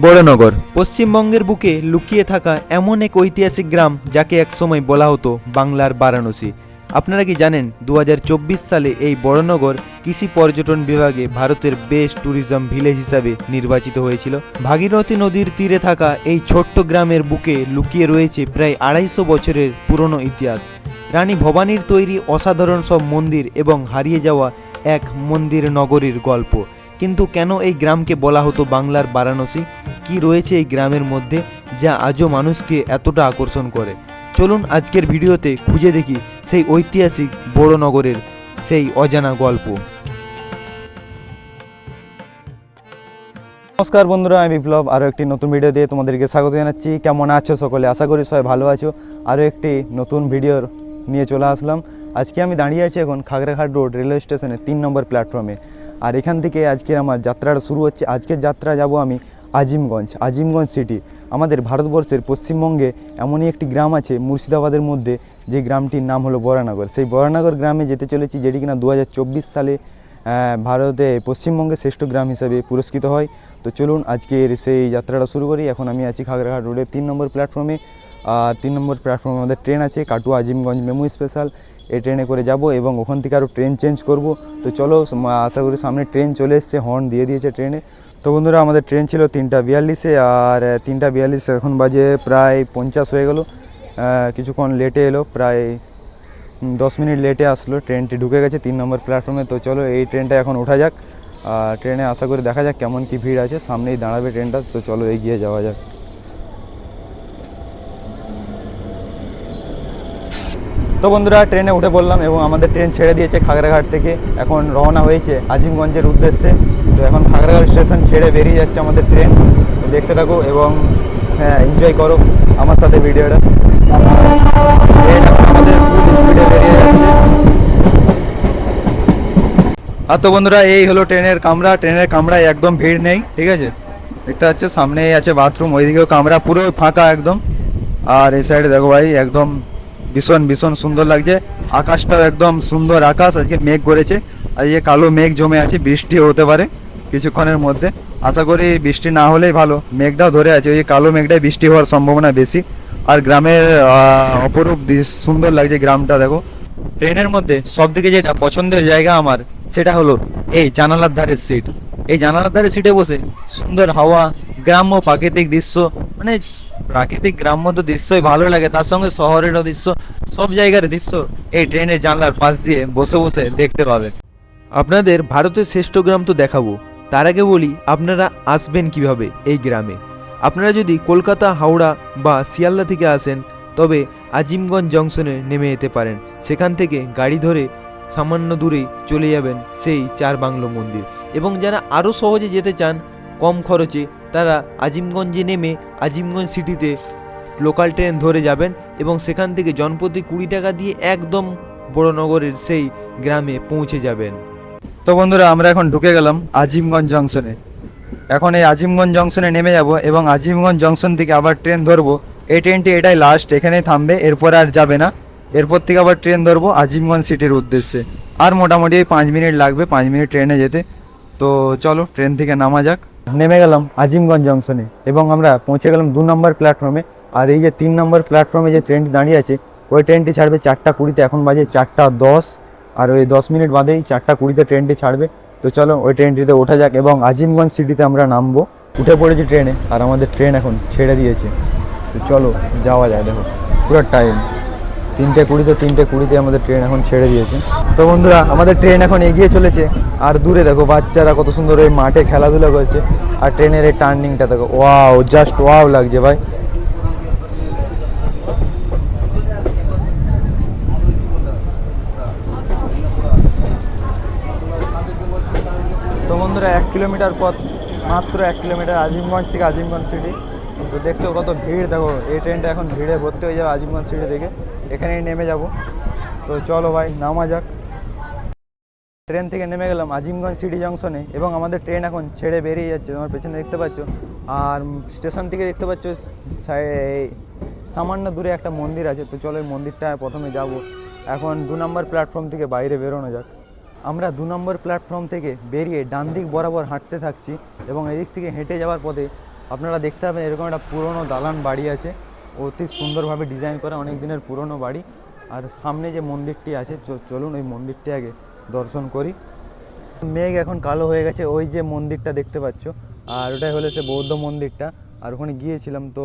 বড়নগর পশ্চিমবঙ্গের বুকে লুকিয়ে থাকা এমন এক ঐতিহাসিক গ্রাম যাকে একসময় বলা হতো বাংলার বারাণসী। আপনারা কি জানেন 2024 সালে এই বড়নগর কৃষি পর্যটন বিভাগে ভারতের বেস্ট ট্যুরিজম ভিলেজ হিসাবে নির্বাচিত হয়েছিল। ভাগীরথী নদীর তীরে থাকা এই ছোট্ট গ্রামের বুকে লুকিয়ে রয়েছে প্রায় 250 বছরের পুরনো ইতিহাস। রানী ভবানীর তৈরি অসাধারণ সব মন্দির এবং হারিয়ে যাওয়া এক মন্দির নগরীর গল্প। কিন্তু কেন এই গ্রামকে বলা হতো বাংলার বারাণসী? কি রয়েছে এই গ্রামের মধ্যে যা আজও মানুষকে এতটা আকর্ষণ করে? চলুন আজকের ভিডিওতে খুঁজে দেখি সেই ঐতিহাসিক বড়নগরের সেই অজানা গল্প। নমস্কার বন্ধুরা, আমি বিপ্লব আরও একটি নতুন ভিডিও দিয়ে তোমাদেরকে স্বাগত জানাচ্ছি। কেমন আছো সকলে? আশা করি সবাই ভালো আছো। আরও একটি নতুন ভিডিও নিয়ে চলে আসলাম। আজকে আমি দাঁড়িয়ে আছি এখন খাগড়াঘাট রোড রেলওয়ে স্টেশনে 3 নম্বর প্ল্যাটফর্মে। আর এখান থেকে আজকের আমার যাত্রাটা শুরু হচ্ছে। আজকের যাত্রা যাব আমি আজিমগঞ্জ সিটি। আমাদের ভারতবর্ষের পশ্চিমবঙ্গে এমনই একটি গ্রাম আছে মুর্শিদাবাদের মধ্যে, যে গ্রামটির নাম হলো বরানগর। সেই বরানগর গ্রামে যেতে চলেছি, যেটি কিনা 2024 সালে ভারতে পশ্চিমবঙ্গের শ্রেষ্ঠ গ্রাম হিসাবে পুরস্কৃত হয়। তো চলুন আজকের সেই যাত্রাটা শুরু করি। এখন আমি আছি খাগড়াঘাট রোডের 3 নম্বর প্ল্যাটফর্মে। আর 3 নম্বর প্ল্যাটফর্মে আমাদের ট্রেন আছে কাটুয়া আজিমগঞ্জ মেমু স্পেশাল। এই ট্রেনে করে যাব এবং ওখান থেকে আরও ট্রেন চেঞ্জ করব। তো চলো, আশা করি সামনে ট্রেন চলে এসছে, হর্ন দিয়ে দিয়েছে ট্রেনে। তো বন্ধুরা, আমাদের ট্রেন ছিল 3টা 42-এ, আর 3টা 42 এখন বাজে প্রায় 50 হয়ে গেল। কিছুক্ষণ লেটে এলো, প্রায় 10 মিনিট লেটে আসলো। ট্রেনটি ঢুকে গেছে 3 নম্বর প্ল্যাটফর্মে। তো চলো এই ট্রেনটা এখন ওঠা যাক। ট্রেনে আশা করি দেখা যাক কেমন কি ভিড় আছে। সামনেই দাঁড়াবে ট্রেনটা, তো চলো এগিয়ে যাওয়া যাক। তো বন্ধুরা, ট্রেনে উঠে পড়লাম এবং আমাদের ট্রেন ছেড়ে দিয়েছে খাগড়াঘাট থেকে। এখন রওনা হয়েছে আজিমগঞ্জের উদ্দেশ্যে। তো এখন খাগড়াঘাট স্টেশন ছেড়ে বেরিয়ে যাচ্ছে আমাদের ট্রেন। তো দেখতে থাকো এবং এনজয় করো আমার সাথে ভিডিওটা। ট্রেন এখন আমাদের ফুল স্পিডে বেরিয়ে যাচ্ছে। আর তো বন্ধুরা, এই হলো ট্রেনের কামরা। ট্রেনের কামরায় একদম ভিড় নেই, ঠিক আছে। দেখতে পাচ্ছ সামনেই আছে বাথরুম, ওইদিকেও কামরা পুরো ফাঁকা একদম। আর এই সাইডে দেখো ভাই, একদম ভীষণ সুন্দর লাগছে। আকাশটাও একদম সুন্দর আকাশ, আজকে মেঘ করেছে। আর এই কালো মেঘ জমে আছে, বৃষ্টি হতে পারে কিছুক্ষণের মধ্যে। আশা করি বৃষ্টি না হলেই ভালো। মেঘটাও ধরে আছে, ওই কালো মেঘটাই বৃষ্টি হওয়ার সম্ভাবনা বেশি। আর গ্রামের অপরূপ সুন্দর লাগছে গ্রামটা। দেখো ট্রেনের মধ্যে সবদিকে যেটা পছন্দের জায়গা আমার, সেটা হলো এই জানালার ধারের সিট। এই জানালার ধারের সিটে বসে সুন্দর হাওয়া, গ্রাম্য প্রাকৃতিক দৃশ্য, মানে প্রাকৃতিক গ্রাম্য তো দৃশ্যই ভালো লাগে, তার সঙ্গে শহরেরও দৃশ্য, সব জায়গার দৃশ্য এই ট্রেনের জানলার পাশ দিয়ে বসে বসে দেখতে পাবে। আপনাদের ভারতের শ্রেষ্ঠ গ্রাম তো দেখাবো, তার আগে বলি আপনারা আসবেন কিভাবে এই গ্রামে। আপনারা যদি কলকাতা, হাওড়া বা শিয়ালদা থেকে আসেন, তবে আজিমগঞ্জ জংশনে নেমে যেতে পারেন। সেখান থেকে গাড়ি ধরে সামান্য দূরেই চলে যাবেন সেই 4 বাংলো মন্দির। এবং যারা আরও সহজে যেতে চান কম খরচে, তারা আজিমগঞ্জে নেমে আজিমগঞ্জ সিটিতে লোকাল ট্রেন ধরে যাবেন এবং সেখান থেকে জনপ্রতি 20 টাকা দিয়ে একদম বড়নগরের সেই গ্রামে পৌঁছে যাবেন। তো বন্ধুরা, আমরা এখন ঢুকে গেলাম আজিমগঞ্জ জংশনে। এখন এই আজিমগঞ্জ জংশনে নেমে যাব এবং আজিমগঞ্জ জংশন থেকে আবার ট্রেন ধরবো। এই ট্রেনটি এটাই লাস্ট, এখানেই থামবে, এরপর আর যাবে না। এরপর থেকে আবার ট্রেন ধরবো আজিমগঞ্জ সিটির উদ্দেশ্যে। আর মোটামুটি 5 মিনিট লাগবে, 5 মিনিট ট্রেনে যেতে। তো চলো ট্রেন থেকে নামা যাক। নেমে গেলাম আজিমগঞ্জ জংশনে এবং আমরা পৌঁছে গেলাম 2 নম্বর প্ল্যাটফর্মে। আর এই যে 3 নম্বর প্ল্যাটফর্মে যে ট্রেনটি দাঁড়িয়ে আছে, ওই ট্রেনটি ছাড়বে 4টা 20-তে। এখন বাজে 4টা 10, আর ওই 10 মিনিট বাদেই 4টা 20-তে ট্রেনটি ছাড়বে। তো চলো ওই ট্রেনটিতে ওঠা যাক এবং আজিমগঞ্জ সিটিতে আমরা নামবো। উঠে পড়েছি ট্রেনে, আর আমাদের ট্রেন এখন ছেড়ে দিয়েছে। তো চলো যাওয়া যায়। দেখো পুরো টাইম 3টা 20, তো 3টা 20-তে আমাদের ট্রেন এখন ছেড়ে দিয়েছে। তো বন্ধুরা, আমাদের ট্রেন এখন এগিয়ে চলেছে। আর দূরে দেখো বাচ্চারা কত সুন্দর ওই মাঠে খেলাধুলা করছে। আর ট্রেনের এই টার্নিংটা দেখো, ওয়াও, জাস্ট ওয়াও লাগছে ভাই। তো বন্ধুরা, 1 কিলোমিটার পথ, মাত্র 1 কিলোমিটার আজিমগঞ্জ থেকে আজিমগঞ্জ সিটি। তো দেখছো কত ভিড়। দেখো এই ট্রেনটা এখন ভিড়ে ভর্তি হয়ে যাবে আজিমগঞ্জ সিটি থেকে, এখানেই নেমে যাব। তো চলো ভাই নামা যাক। ট্রেন থেকে নেমে গেলাম আজিমগঞ্জ সিটি জংশনে এবং আমাদের ট্রেন এখন ছেড়ে বেরিয়ে যাচ্ছে। তোমার পেছনে দেখতে পাচ্ছ। আর স্টেশন থেকে দেখতে পাচ্ছ সামান্য দূরে একটা মন্দির আছে। তো চলো এই মন্দিরটায় প্রথমে যাব। এখন 2 নম্বর প্ল্যাটফর্ম থেকে বাইরে বেরোনো যাক। আমরা 2 নম্বর প্ল্যাটফর্ম থেকে বেরিয়ে ডান দিক বরাবর হাঁটতে থাকছি এবং এদিক থেকে হেঁটে যাওয়ার পথে আপনারা দেখতে পাবেন এরকম একটা পুরনো দালান বাড়ি আছে, অতি সুন্দরভাবে ডিজাইন করা, অনেক দিনের পুরনো বাড়ি। আর সামনে যে মন্দিরটি আছে, চলুন ওই মন্দিরটি আগে দর্শন করি। মেঘ এখন কালো হয়ে গেছে, ওই যে মন্দিরটা দেখতে পাচ্ছ, আর ওটাই হলো সে বৌদ্ধ মন্দিরটা। আর ওখানে গিয়েছিলাম, তো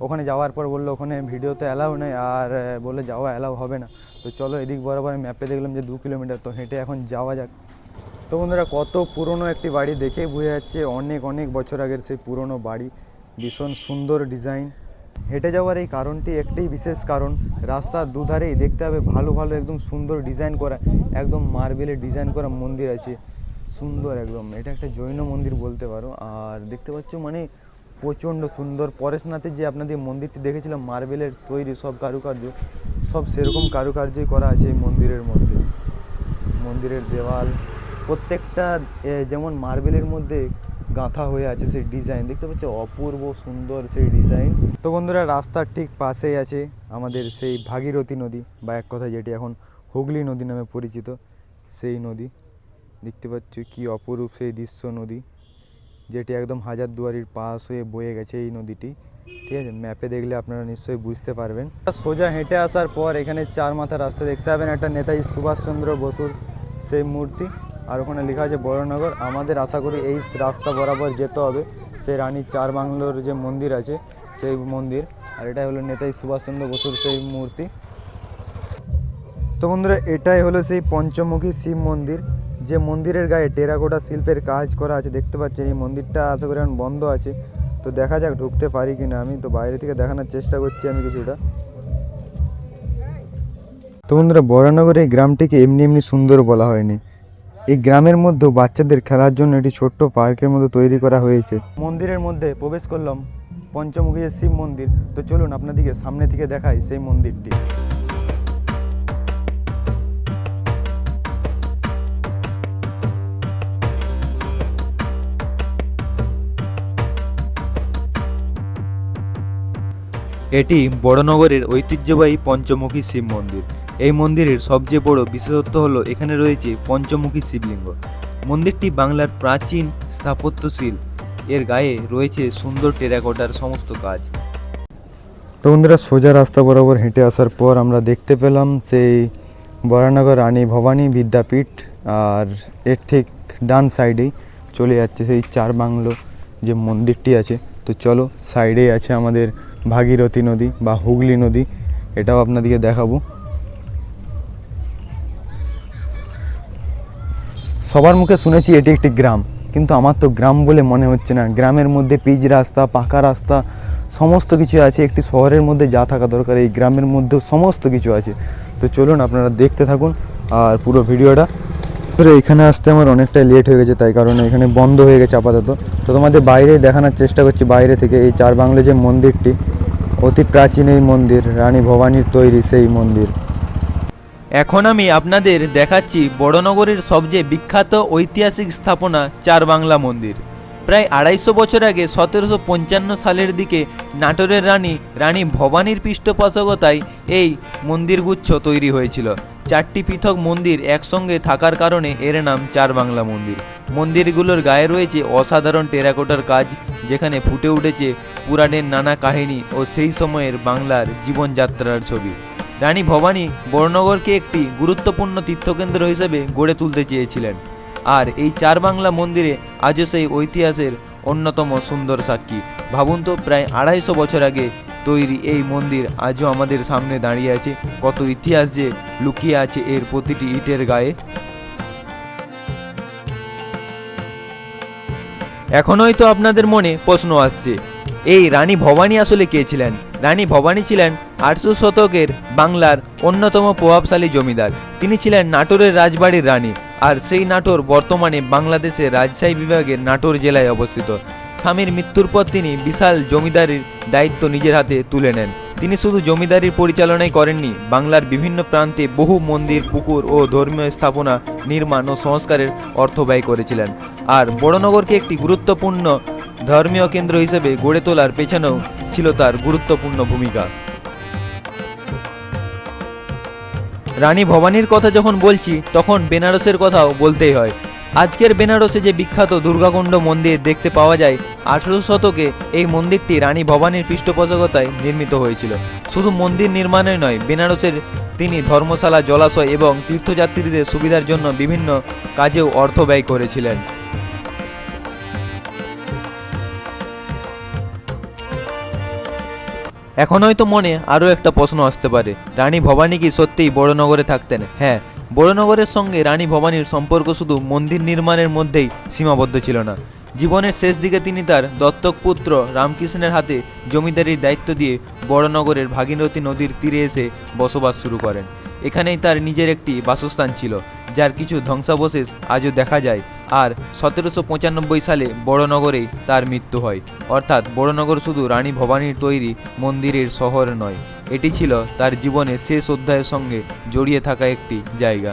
ওখানে যাওয়ার পর বললো ওখানে ভিডিও তো অ্যালাউ নেই, আর বলে যাওয়া অ্যালাউ হবে না। তো চলো এদিক বরাবর ম্যাপে দেখলাম যে 2 কিলোমিটার, তো হেঁটে এখন যাওয়া যাক। তো বন্ধুরা, কত পুরনো একটি বাড়ি দেখে বোঝা যাচ্ছে অনেক অনেক বছর আগের সেই পুরনো বাড়ি, ভীষণ সুন্দর ডিজাইন। হেঁটে যাওয়ার এই কারণটি একটাই বিশেষ কারণ, রাস্তার দুধারেই দেখতে হবে ভালো ভালো একদম সুন্দর ডিজাইন করা, একদম মার্বেলের ডিজাইন করা মন্দির আছে, সুন্দর একদম। এটা একটা জৈন মন্দির বলতে পারো। আর দেখতে পাচ্ছ মানে প্রচণ্ড সুন্দর। পরেশনাথে যে আপনাদের মন্দিরটি দেখেছিলাম মার্বেলের তৈরি সব কারুকার্য, সব সেরকম কারুকার্যই করা আছে এই মন্দিরের মধ্যে। মন্দিরের দেওয়াল প্রত্যেকটা যেমন মার্বেলের মধ্যে গাঁথা হয়ে আছে সেই ডিজাইন, দেখতে পাচ্ছ অপূর্ব সুন্দর সেই ডিজাইন। তো বন্ধুরা, রাস্তার ঠিক পাশেই আছে আমাদের সেই ভাগীরথী নদী, বা এক কথায় যেটি এখন হুগলি নদী নামে পরিচিত সেই নদী। দেখতে পাচ্ছ কি অপরূপ সেই দৃশ্য, নদী যেটি একদম হাজারদুয়ারির পাশ হয়ে বয়ে গেছে এই নদীটি। ঠিক আছে, ম্যাপে দেখলে আপনারা নিশ্চয়ই বুঝতে পারবেন। সোজা হেঁটে আসার পর এখানে 4 মাথা রাস্তা দেখতে পাবেন, একটা নেতাজি সুভাষচন্দ্র বসুর সেই মূর্তি, আর ওখানে লেখা আছে বড়নগর। আমাদের আশা করি এই রাস্তা বরাবর যেতে হবে সেই রানী চার বাংলোর যে মন্দির আছে সেই মন্দির, আর এটা হলো নেতাজি সুভাষচন্দ্র বসুর সেই মূর্তি। তো বন্ধুরা, এটাই হলো সেই পঞ্চমুখী শিব মন্দির, যে মন্দিরের গায়ে টেরাকোটা শিল্পের কাজ করা আছে দেখতে পাচ্ছেন। এই মন্দিরটা আশা করি এখন বন্ধ আছে, তো দেখা যাক ঢুকতে পারি কিনা। আমি তো বাইরে থেকে দেখানোর চেষ্টা করছি আমি কিছুটা। তো বন্ধুরা, বরানগর এই গ্রামটিকে এমনি এমনি সুন্দর বলা হয়নি, এই গ্রামের মধ্যে বাচ্চাদের খেলার জন্য একটি ছোট্ট পার্কের মতো তৈরি করা হয়েছে। মন্দিরের মধ্যে প্রবেশ করলাম, পঞ্চমুখী শিব মন্দির। তো চলুন আপনাদেরকে সামনে থেকে দেখাই সেই মন্দিরটি। এটি বড়নগরের ঐতিহ্যবাহী পঞ্চমুখী শিব মন্দির। এই মন্দিরের সবচেয়ে বড় বিশেষত্ব হলো এখানে রয়েছে পঞ্চমুখী শিবলিঙ্গ। মন্দিরটি বাংলার প্রাচীন স্থাপত্যশীল, এর গায়ে রয়েছে সুন্দর টেরাকোটার সমস্ত কাজ। তো বন্ধুরা, সোজা রাস্তা বরাবর হেঁটে আসার পর আমরা দেখতে পেলাম সেই বরানগর রানী ভবানী বিদ্যাপীঠ, আর এর ঠিক ডান সাইডেই চলে যাচ্ছে সেই চার বাংলো যে মন্দিরটি আছে। তো চলো, সাইডেই আছে আমাদের ভাগীরথী নদী বা হুগলি নদী, এটাও আপনাদেরকে দেখাবো। সবার মুখে শুনেছি এটি একটি গ্রাম, কিন্তু আমার তো গ্রাম বলে মনে হচ্ছে না। গ্রামের মধ্যে পিচ রাস্তা, পাকা রাস্তা, সমস্ত কিছু আছে। একটি শহরের মধ্যে যা থাকা দরকার এই গ্রামের মধ্যেও সমস্ত কিছু আছে। তো চলুন আপনারা দেখতে থাকুন আর পুরো ভিডিওটা। এখানে আসতে আমার অনেকটাই লেট হয়ে গেছে, তাই কারণে এখানে বন্ধ হয়ে গেছে আপাতত। তো তোমাদের বাইরে দেখানোর চেষ্টা করছি, বাইরে থেকে এই চার বাংলো যে মন্দিরটি, অতি প্রাচীন এই মন্দির, রানী ভবানীর তৈরি সেই মন্দির। এখন আমি আপনাদের দেখাচ্ছি বড়নগরের সবচেয়ে বিখ্যাত ঐতিহাসিক স্থাপনা চার বাংলা মন্দির। প্রায় 250 বছর আগে 1755 সালের দিকে নাটোরের রানী ভবানীর পৃষ্ঠপোষকতায় এই মন্দিরগুচ্ছ তৈরি হয়েছিল। 4টি পৃথক মন্দির একসঙ্গে থাকার কারণে এর নাম চার বাংলা মন্দির। মন্দিরগুলোর গায়ে রয়েছে অসাধারণ টেরাকোটার কাজ, যেখানে ফুটে উঠেছে পুরাণের নানা কাহিনী ও সেই সময়ের বাংলার জীবনযাত্রার ছবি। রানী ভবানী বড়নগরকে একটি গুরুত্বপূর্ণ তীর্থকেন্দ্র হিসেবে গড়ে তুলতে চেয়েছিলেন, আর এই চার বাংলা মন্দিরে আজও সেই ঐতিহাসের অন্যতম সুন্দর সাক্ষী। ভাবুন তো, প্রায় 250 বছর আগে তৈরি এই মন্দির আজও আমাদের সামনে দাঁড়িয়ে আছে। কত ইতিহাস যে লুকিয়ে আছে এর প্রতিটি ইটের গায়ে। এখন হয়তো আপনাদের মনে প্রশ্ন আসছে, এই রানী ভবানী আসলে কে ছিলেন? রানী ভবানী ছিলেন 800 শতকের বাংলার অন্যতম প্রভাবশালী জমিদার। তিনি ছিলেন নাটোরের রাজবাড়ির রানী, আর সেই নাটোর বর্তমানে বাংলাদেশের রাজশাহী বিভাগের নাটোর জেলায় অবস্থিত। স্বামীর মৃত্যুর পর তিনি বিশাল জমিদারির দায়িত্ব নিজের হাতে তুলে নেন। তিনি শুধু জমিদারির পরিচালনাই করেননি, বাংলার বিভিন্ন প্রান্তে বহু মন্দির, পুকুর ও ধর্মীয় স্থাপনা নির্মাণ ও সংস্কারের অর্থ ব্যয় করেছিলেন। আর বড়নগরকে একটি গুরুত্বপূর্ণ ধর্মীয় কেন্দ্র হিসেবে গড়ে তোলার পেছনেও ছিল তার গুরুত্বপূর্ণ ভূমিকা। রানী ভবানীর কথা যখন বলছি তখন বেনারসের কথাও বলতেই হয়। আজকের বেনারসে যে বিখ্যাত দুর্গাকুণ্ড মন্দির দেখতে পাওয়া যায়, 18 শতকে এই মন্দিরটি রানী ভবানীর পৃষ্ঠপোষকতায় নির্মিত হয়েছিল। শুধু মন্দির নির্মাণই নয়, বেনারসের তিনি ধর্মশালা, জলাশয় এবং তীর্থযাত্রীদের সুবিধার জন্য বিভিন্ন কাজেও অর্থ ব্যয় করেছিলেন। এখন হয়তো মনে আরও একটা প্রশ্ন আসতে পারে, রানী ভবানী কি সত্যিই বড়নগরে থাকতেন? হ্যাঁ, বড়নগরের সঙ্গে রানী ভবানীর সম্পর্ক শুধু মন্দির নির্মাণের মধ্যেই সীমাবদ্ধ ছিল না। জীবনের শেষ দিকে তিনি তার দত্তক পুত্র রামকৃষ্ণের হাতে জমিদারির দায়িত্ব দিয়ে বড়নগরের ভাগীরথী নদীর তীরে এসে বসবাস শুরু করেন। এখানেই তার নিজের একটি বাসস্থান ছিল, যার কিছু ধ্বংসাবশেষ আজও দেখা যায়। আর 1795 সালে বড়নগরেই তার মৃত্যু হয়। অর্থাৎ বড়নগর শুধু রানী ভবানীর তৈরি মন্দিরের শহর নয়, এটি ছিল তার জীবনের শেষ অধ্যায়ের সঙ্গে জড়িয়ে থাকা একটি জায়গা।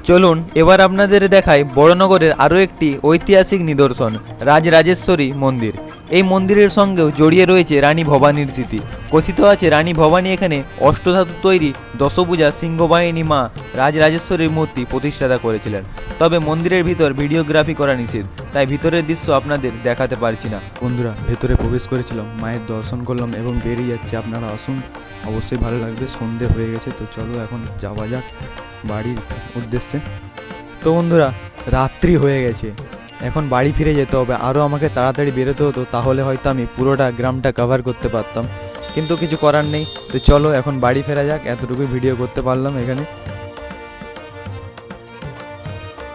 চলুন এবার আপনাদের দেখায় বড়নগরের আরও একটি ঐতিহাসিক নিদর্শন, রাজরাজেশ্বরী মন্দির। এই মন্দিরের সঙ্গেও জড়িয়ে রয়েছে রানী ভবানীর স্মৃতি। কথিত আছে রানী ভবানী এখানে অষ্টধাতু তৈরি দশভুজা সিংহবাহিনী মা রাজরাজেশ্বরীর মূর্তি প্রতিষ্ঠাতা করেছিলেন। তবে মন্দিরের ভিতর ভিডিওগ্রাফি করা নিষেধ, তাই ভিতরের দৃশ্য আপনাদের দেখাতে পারছি না। বন্ধুরা, ভেতরে প্রবেশ করেছিলাম, মায়ের দর্শন করলাম এবং বেরিয়ে যাচ্ছে। আপনারা আসুন, অবশ্যই ভালো লাগবে। সন্ধে হয়ে গেছে, তো চলো এখন যাওয়া যাক বাড়ির উদ্দেশ্যে। তো বন্ধুরা, রাত্রি হয়ে গেছে, এখন বাড়ি ফিরে যেতে হবে। আরও আমাকে তাড়াতাড়ি বেরোতে হতো, তাহলে হয়তো আমি পুরোটা গ্রামটা কভার করতে পারতাম, কিন্তু কিছু করার নেই। তো চলো এখন বাড়ি ফেরা যাক, এতটুকুই ভিডিও করতে পারলাম এখানে।